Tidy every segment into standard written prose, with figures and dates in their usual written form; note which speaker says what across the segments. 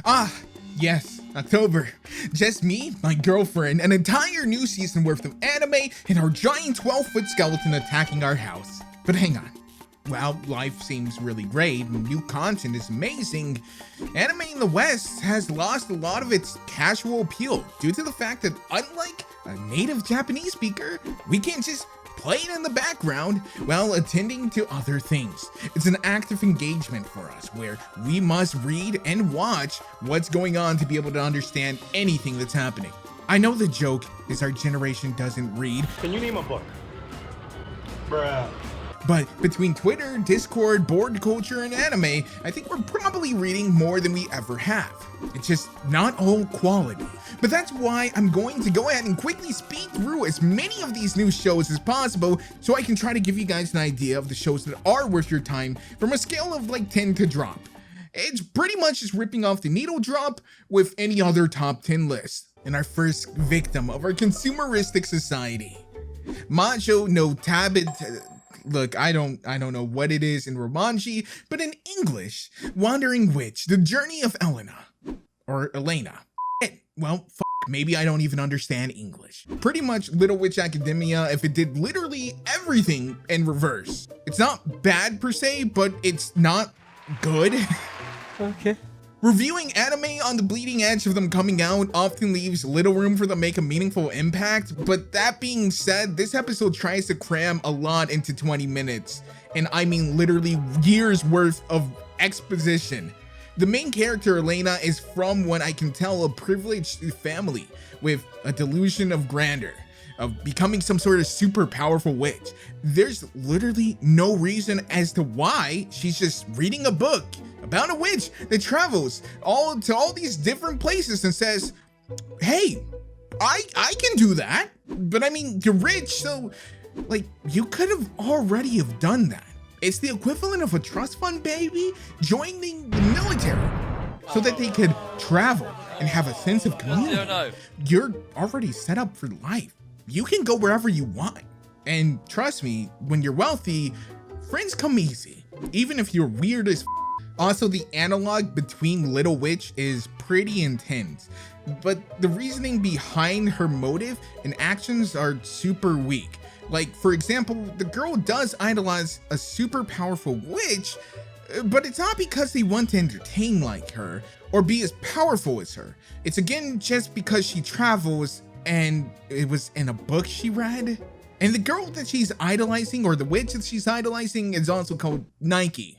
Speaker 1: Ah, yes, October. Just me, my girlfriend, an entire new season worth of anime, and our giant 12-foot skeleton attacking our house. But hang on. While life seems really great and new content is amazing, anime in the West has lost a lot of its casual appeal due to the fact that unlike a native Japanese speaker, we can't just play it in the background while attending to other things. It's an active engagement for us where we must read and watch what's going on to be able to understand anything that's happening. I know the joke is our generation doesn't read.
Speaker 2: Can you name a book? Bruh.
Speaker 1: But between Twitter, Discord, board culture, and anime, I think we're probably reading more than we ever have. It's just not all quality. But that's why I'm going to go ahead and quickly speed through as many of these new shows as possible so I can try to give you guys an idea of the shows that are worth your time from a scale of like 10 to drop. It's pretty much just ripping off the needle drop with any other top 10 list. And our first victim of our consumeristic society. Majo no Tabit. Look, I don't know what it is in Romanji, but in English, Wandering Witch, The Journey of Elena. Or Elena. Well, maybe I don't even understand English. Pretty much Little Witch Academia if it did literally everything in reverse. It's not bad per se, but it's not good.
Speaker 3: Okay.
Speaker 1: Reviewing anime on the bleeding edge of them coming out often leaves little room for them to make a meaningful impact, but that being said, this episode tries to cram a lot into 20 minutes, and I mean literally years worth of exposition. The main character, Elena, is from what I can tell a privileged family with a delusion of grandeur, of becoming some sort of super powerful witch. There's literally no reason as to why she's just reading a book about a witch that travels to all these different places and says, hey, I can do that. But I mean, you're rich, so like you could have already have done that. It's the equivalent of a trust fund baby joining the military so that they could travel and have a sense of community. You're already set up for life. You can go wherever you want. And trust me, when you're wealthy, friends come easy, even if you're weird as Also, the analog between Little Witch is pretty intense, but the reasoning behind her motive and actions are super weak. Like, for example, the girl does idolize a super powerful witch, but it's not because they want to entertain like her or be as powerful as her. It's again just because she travels and it was in a book she read. And the girl that she's idolizing, or the witch that she's idolizing, is also called Nike.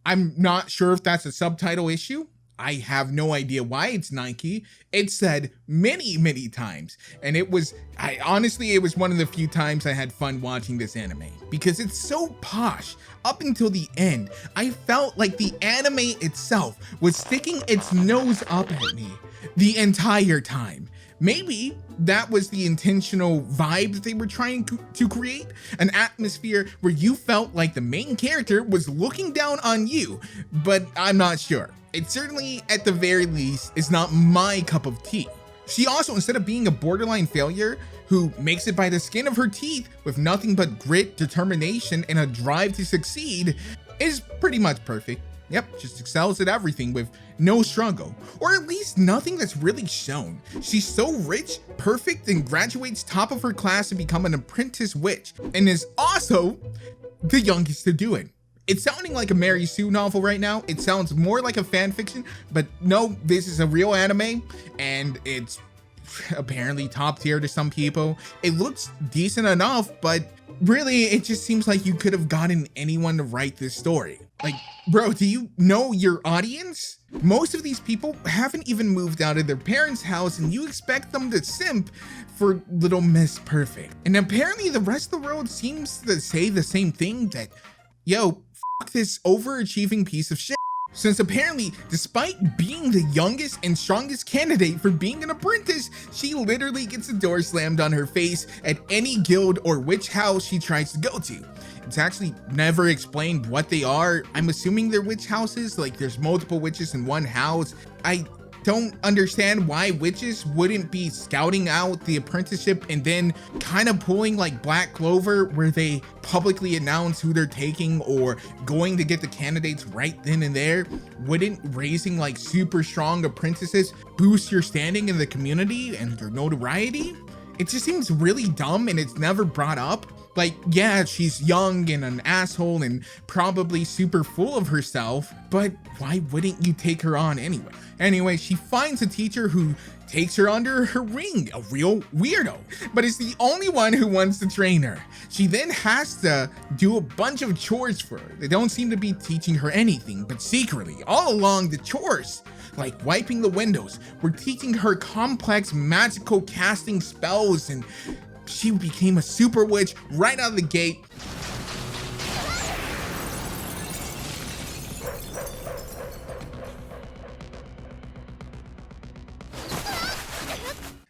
Speaker 1: I'm not sure if that's a subtitle issue. I have no idea why it's Nike. It said many, many times. And it was one of the few times I had fun watching this anime because it's so posh. Up until the end, I felt like the anime itself was sticking its nose up at me the entire time. Maybe that was the intentional vibe that they were trying to create, an atmosphere where you felt like the main character was looking down on you, but I'm not sure. It certainly, at the very least, is not my cup of tea. She also, instead of being a borderline failure who makes it by the skin of her teeth with nothing but grit, determination, and a drive to succeed, is pretty much perfect. Yep, just excels at everything with no struggle, or at least nothing that's really shown. She's so rich, perfect, and graduates top of her class to become an apprentice witch, and is also the youngest to do it. It's sounding like a Mary Sue novel right now. It sounds more like a fan fiction, but no, this is a real anime, and it's apparently top tier to some people. It looks decent enough, but really, it just seems like you could have gotten anyone to write this story. Like, bro, do you know your audience? Most of these people haven't even moved out of their parents' house, and you expect them to simp for Little Miss Perfect. And apparently the rest of the world seems to say the same thing, that, yo, fuck this overachieving piece of shit. Since apparently, despite being the youngest and strongest candidate for being an apprentice, she literally gets the door slammed on her face at any guild or witch house she tries to go to. It's actually never explained what they are. I'm assuming they're witch houses, like there's multiple witches in one house. I don't understand why witches wouldn't be scouting out the apprenticeship and then kind of pulling like Black Clover, where they publicly announce who they're taking or going to get the candidates right then and there. Wouldn't raising like super strong apprentices boost your standing in the community and your notoriety? It just seems really dumb, and it's never brought up. Like, yeah, she's young and an asshole and probably super full of herself, but why wouldn't you take her on anyway? Anyway, she finds a teacher who takes her under her wing, a real weirdo, but is the only one who wants to train her. She then has to do a bunch of chores for her. They don't seem to be teaching her anything, but secretly, all along, the chores, like wiping the windows, were teaching her complex magical casting spells, and she became a super witch right out of the gate.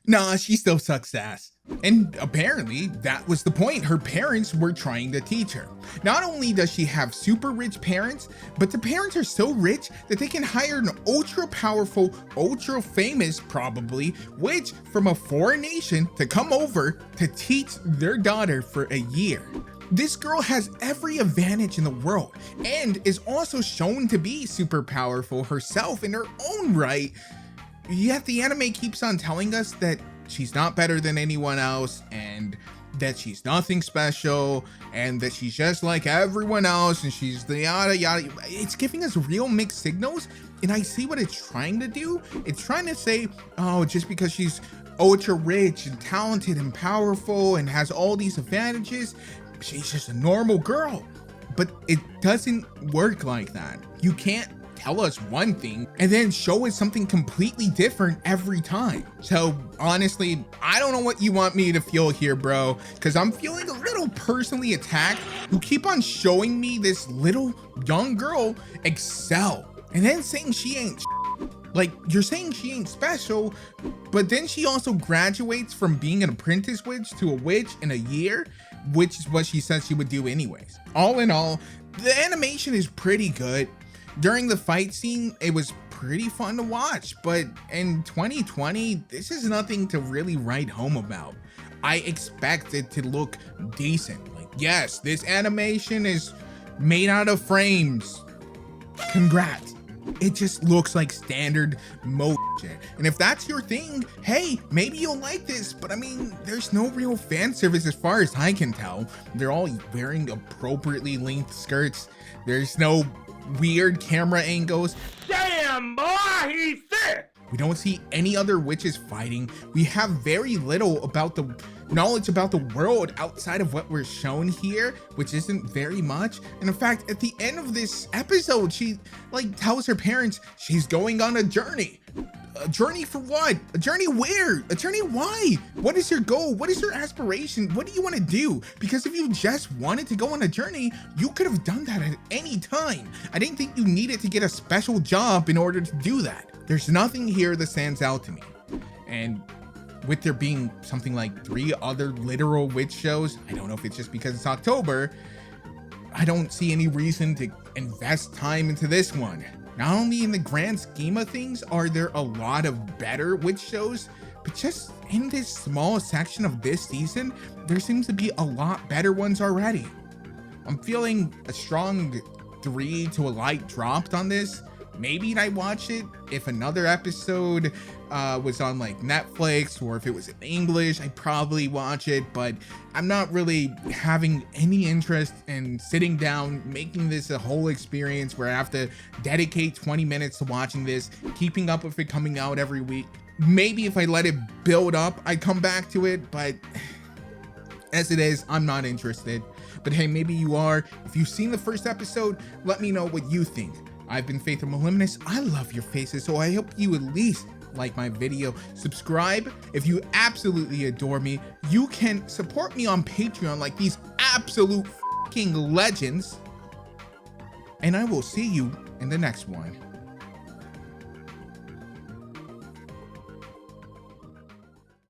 Speaker 1: Nah, she still sucks ass. And apparently that was the point. Her parents were trying to teach her. Not only does she have super rich parents, but the parents are so rich that they can hire an ultra powerful, ultra famous probably, witch from a foreign nation to come over to teach their daughter for a year. This girl has every advantage in the world and is also shown to be super powerful herself in her own right. Yet the anime keeps on telling us that she's not better than anyone else, and that she's nothing special, and that she's just like everyone else, and she's the yada yada. It's giving us real mixed signals, and I see what it's trying to do. It's trying to say, oh, just because she's ultra rich and talented and powerful and has all these advantages, she's just a normal girl. But it doesn't work like that. You can't tell us one thing and then show us something completely different every time. So honestly, I don't know what you want me to feel here, bro, because I'm feeling a little personally attacked. You keep on showing me this little young girl excel and then saying she ain't like, you're saying she ain't special, but then she also graduates from being an apprentice witch to a witch in a year, which is what she said she would do anyways. All in all, the animation is pretty good. During the fight scene, it was pretty fun to watch, but in 2020, this is nothing to really write home about. I expect it to look decent. Like, yes, this animation is made out of frames. Congrats. It just looks like standard mo shit. And if that's your thing, hey, maybe you'll like this, but I mean, there's no real fan service as far as I can tell. They're all wearing appropriately length skirts. There's no weird camera angles.
Speaker 2: Damn, boy, he's thick.
Speaker 1: We don't see any other witches fighting. We have very little about the knowledge about the world outside of what we're shown here, which isn't very much. And in fact, at the end of this episode, she like tells her parents she's going on a journey. A journey for what? A journey where? A journey why? What is your goal? What is your aspiration? What do you want to do? Because if you just wanted to go on a journey, you could have done that at any time. I didn't think you needed to get a special job in order to do that. There's nothing here that stands out to me. And with there being something like 3 other literal witch shows, I don't know if it's just because it's October, I don't see any reason to invest time into this one. Not only in the grand scheme of things are there a lot of better witch shows, but just in this small section of this season, there seems to be a lot better ones already. I'm feeling a strong 3 to a light dropped on this. Maybe I'd watch it if another episode was on like Netflix, or if it was in English, I'd probably watch it, but I'm not really having any interest in sitting down, making this a whole experience where I have to dedicate 20 minutes to watching this, keeping up with it coming out every week. Maybe if I let it build up, I'd come back to it, but as it is, I'm not interested. But hey, maybe you are. If you've seen the first episode, let me know what you think. I've been Faithful Moliminous. I love your faces, so I hope you at least like my video. Subscribe if you absolutely adore me. You can support me on Patreon like these absolute fucking legends. And I will see you in the next one.